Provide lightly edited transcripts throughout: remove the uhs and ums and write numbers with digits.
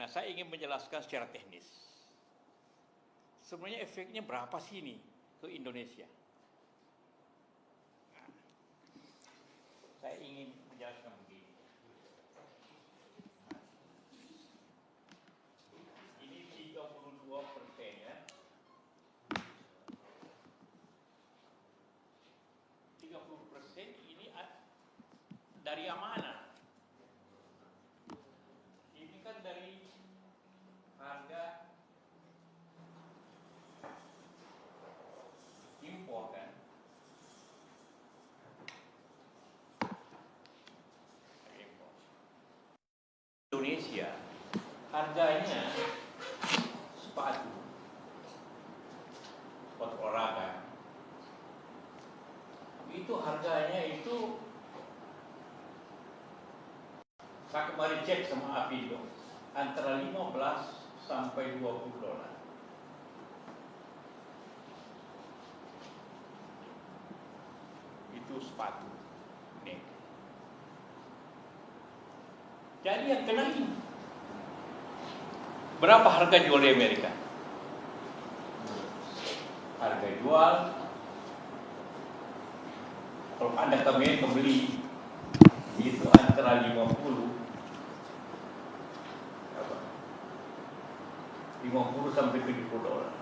Nah, saya ingin menjelaskan secara teknis. Sebenarnya efeknya berapa sih ini ke Indonesia? Nah, saya ingin menjelaskan begini. Ini 32% ya. 30% ini dari yang mana? Ini kan dari harga impor kan. Impor. Indonesia harganya sepatu olahraga itu harganya itu, saya kemarin cek sama Apindo, antara 15 sampai 20 dolar. Itu sepatu. Nih. Jadi yang kena ini, berapa harga jual di Amerika? Harga jual, kalau Anda ke Amerika beli, itu antara 50 sampai 70 dolar.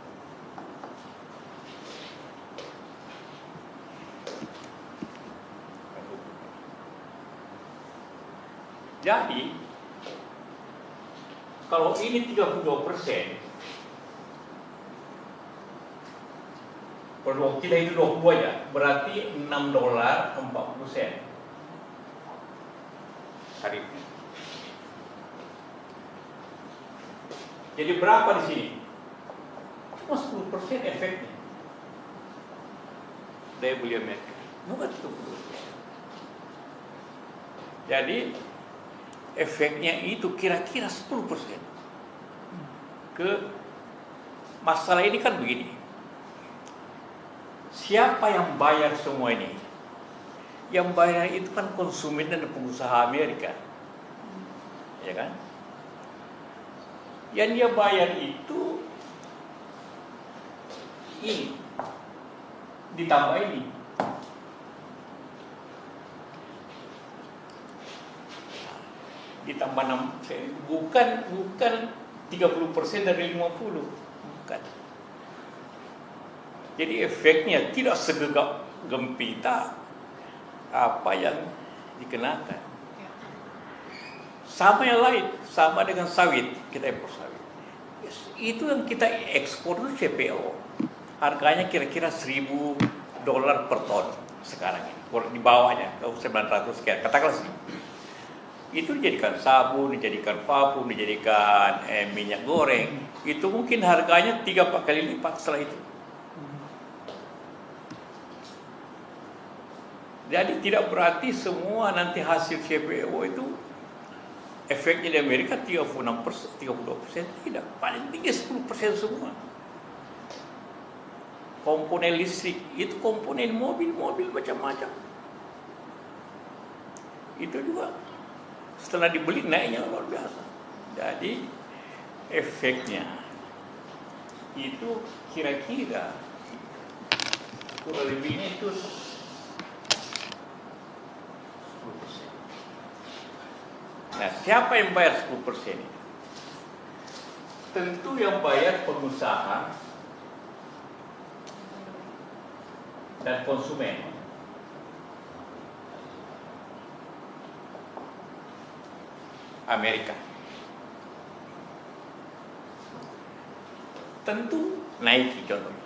Jadi kalau ini 32%, kalau kita itu 20 aja, berarti 6 dolar 40 sen tarifnya. Jadi berapa di sini? Cuma 10% efeknya daya beli Amerika, bukan 10%. Jadi efeknya itu kira-kira 10%. Masalah ini kan begini. Siapa yang bayar semua ini? Yang bayar itu kan konsumen dan pengusaha Amerika. Ya kan? Yang dia bayar itu ini ditambah ini. Ditambah 6, bukan 30% dari 50, bukan. Jadi efeknya tidak segegap gempita apa yang dikenakan. Sama yang lain, sama dengan sawit, kita impor sawit. Itu yang kita ekspor itu CPO. Harganya kira-kira 1.000 dolar per ton sekarang ini. Kalau di bawahnya, 900 sekian, katakanlah sih. Itu dijadikan sabun, dijadikan vakum, dijadikan minyak goreng. Itu mungkin harganya 3-4 kali lipat setelah itu. Jadi tidak berarti semua nanti hasil CPO itu efeknya di Amerika 36%, 32%, tidak. Paling tinggi 10% semua. Komponen listrik, itu komponen mobil macam-macam. Itu juga setelah dibeli naiknya luar biasa. Jadi efeknya itu kira-kira kurang lebihnya itu 10%. Nah, siapa yang bayar 10% itu? Tentu yang bayar pengusaha dan konsumen. Amerika. Tentu Nike contohnya.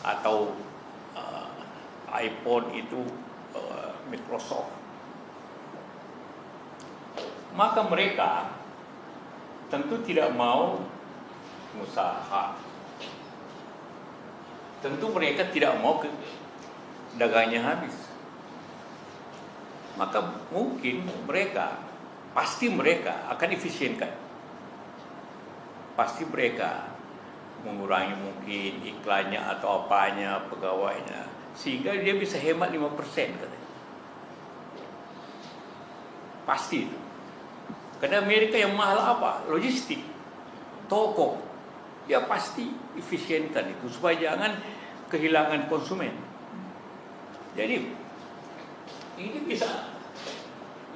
Atau iPhone itu Microsoft. Maka mereka tentu tidak mau usaha. Tentu mereka tidak mau dagangnya habis. Maka mungkin pasti mereka akan efisienkan. Pasti mereka mengurangi mungkin iklannya atau apanya, pegawainya, sehingga dia bisa hemat 5% katanya. Pasti itu. Karena Amerika yang mahal apa? Logistik, toko. Ya pasti efisienkan itu supaya jangan kehilangan konsumen. Jadi ini bisa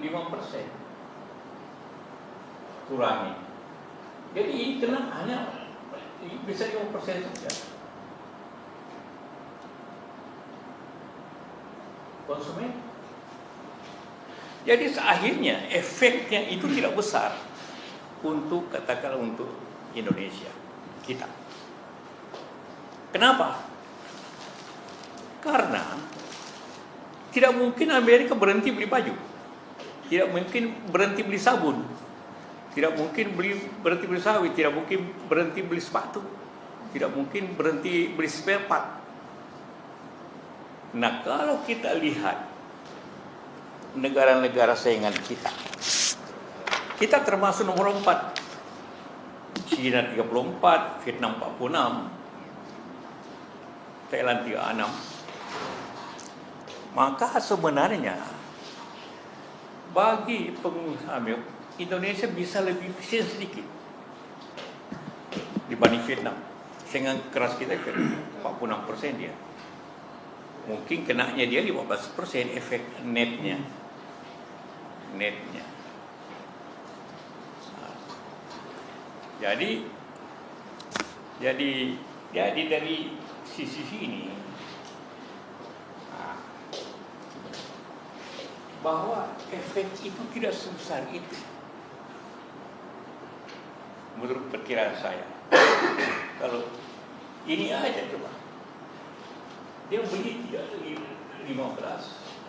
5% kurangi. Jadi ini kena hanya bisa 5% saja. Konsumen. Jadi akhirnya efeknya itu tidak besar untuk katakanlah untuk Indonesia kita. Kenapa? Karena tidak mungkin Amerika berhenti beli baju, tidak mungkin berhenti beli sabun, tidak mungkin berhenti beli sawit, tidak mungkin berhenti beli sepatu, tidak mungkin berhenti beli spare part. Nah, kalau kita lihat negara-negara saingan kita termasuk nomor 4. China 34, Vietnam 46, Thailand 36. Maka sebenarnya bagi pengusaha Indonesia bisa lebih efisien sedikit dibanding Vietnam. Saingan keras kita 46% dia. Mungkin kenanya dia 15% efek netnya. Jadi dari sisi ini bahwa efek itu tidak sebesar itu menurut perkiraan saya. Kalau ini aja coba, dia beli 15,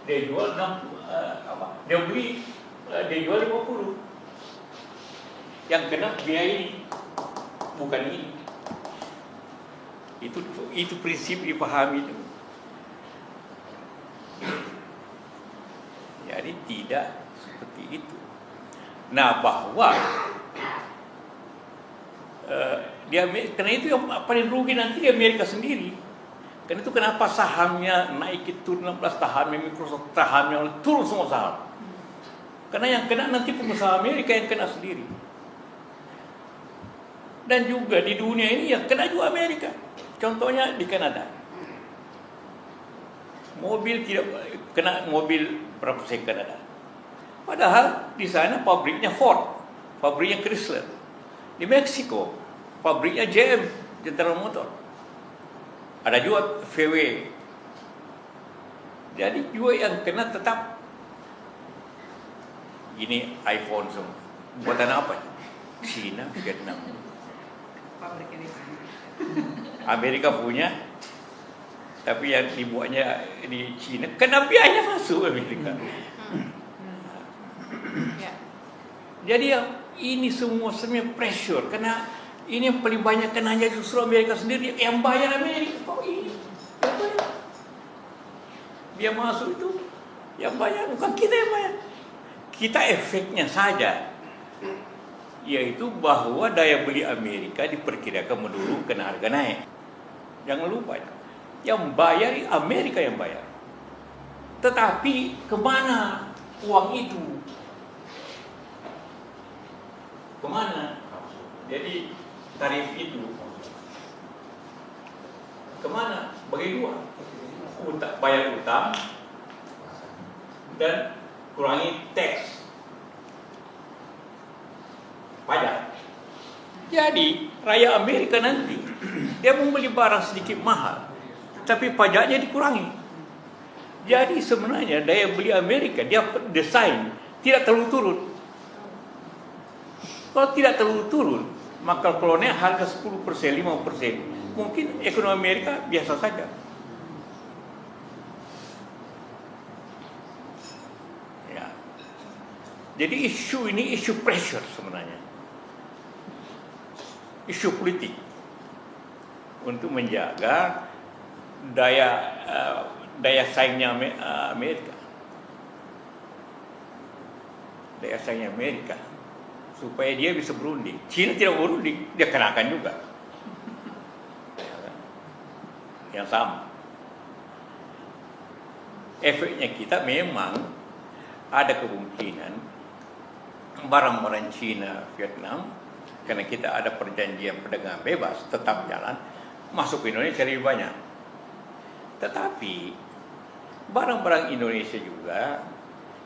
dia jual 60, dia jual 50. Yang kena biaya ini, bukan ini. Itu prinsip dipahami itu. Jadi tidak seperti itu. Nah, bahwa karena itu yang paling rugi nanti di Amerika sendiri. Karena itu kenapa sahamnya naik turun 16, sahamnya Microsoft, sahamnya turun semua saham. Karena yang kena nanti pengusaha Amerika yang kena sendiri. Dan juga di dunia ini yang kena juga Amerika. Contohnya di Kanada. Mobil tidak kena mobil berapa persen Kanada. Padahal di sana pabriknya Ford, pabriknya Chrysler. Di Meksiko, pabriknya GM, General Motors. Ada juga VW. Jadi juga yang kena tetap ini iPhone semua. Buatan apa? China, Vietnam. Amerika punya, tapi yang dibuatnya di China, kenapa biayanya masuk Amerika? Jadi ini semua pressure, karena ini yang paling banyak kenanya justru Amerika sendiri, yang bayar Amerika. Oh ini, yang bayar. Dia masuk itu, yang bayar, bukan kita yang bayar. Kita efeknya saja. Yaitu bahwa daya beli Amerika diperkirakan menurun karena harga naik. Jangan lupa, yang bayar Amerika yang bayar. Tetapi kemana uang itu? Kemana? Jadi tarif itu kemana? Bagi dua, bayar utang dan kurangi tax. Pajak. Jadi rakyat Amerika nanti dia membeli barang sedikit mahal, tapi pajaknya dikurangi. Jadi sebenarnya daya beli Amerika dia desain tidak terlalu turun. Kalau tidak terlalu turun, maka kalau naik harga 10%, 5%, mungkin ekonomi Amerika biasa saja. Ya. Jadi isu ini isu pressure sebenarnya. Isu politik untuk menjaga daya saingnya Amerika, daya saingnya Amerika supaya dia bisa berunding. China tidak berunding, dia kenakan juga yang sama. Efeknya kita memang ada kemungkinan barang-barang Cina, Vietnam, karena kita ada perjanjian perdagangan bebas, tetap jalan, masuk ke Indonesia lebih banyak. Tetapi barang-barang Indonesia juga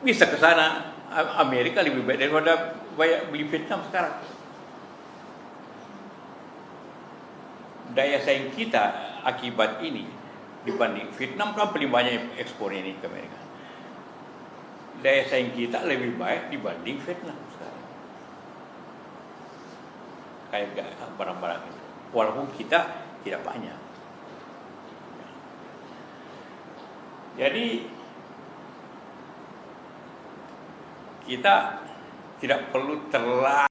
bisa ke sana. Amerika lebih baik daripada beli Vietnam sekarang. Daya saing kita akibat ini dibanding Vietnam kan paling banyak ekspor ini ke Amerika. Daya saing kita lebih baik dibanding Vietnam sekarang. Kayak barang-barang itu. Walaupun kita tidak banyak. Jadi kita tidak perlu terlalu